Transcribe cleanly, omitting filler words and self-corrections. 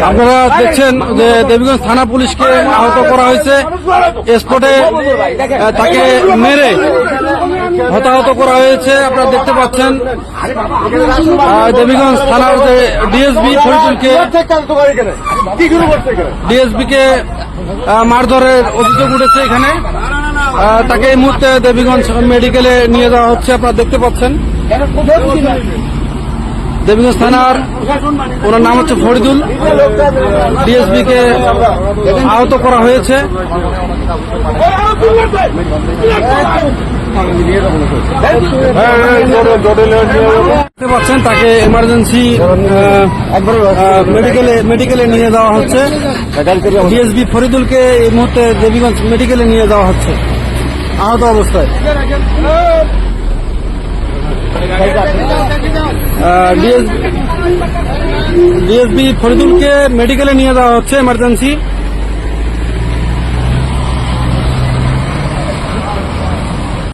আপনারা দেখছেন যে দেবীগঞ্জ থানা পুলিশকে আহত করা হয়েছে। স্পটে তাকে মেরে হতাহত করা হয়েছে। আপনারা দেখতে পাচ্ছেন দেবীগঞ্জ থানার যে ডিএসপি ফরিদুলকে মারধরের অভিযোগ উঠেছে এখানে। তাকে এই মুহূর্তে দেবীগঞ্জ মেডিকেলে নিয়ে যাওয়া হচ্ছে। আপনারা দেখতে পাচ্ছেন দেবীগঞ্জ থানার ওনার নাম হচ্ছে ফরিদুল। ডিএসপি কে আহত করা হয়েছে। দেখতে পাচ্ছেন তাকে এমার্জেন্সি মেডিকেলে নিয়ে যাওয়া হচ্ছে। ডিএসপি ফরিদুলকে এই মুহূর্তে দেবীগঞ্জ মেডিকেলে নিয়ে যাওয়া হচ্ছে আহত অবস্থায়। ডিএসপি ফরিদুলকে মেডিকেলে নিয়ে যাওয়া হচ্ছে এমার্জেন্সি।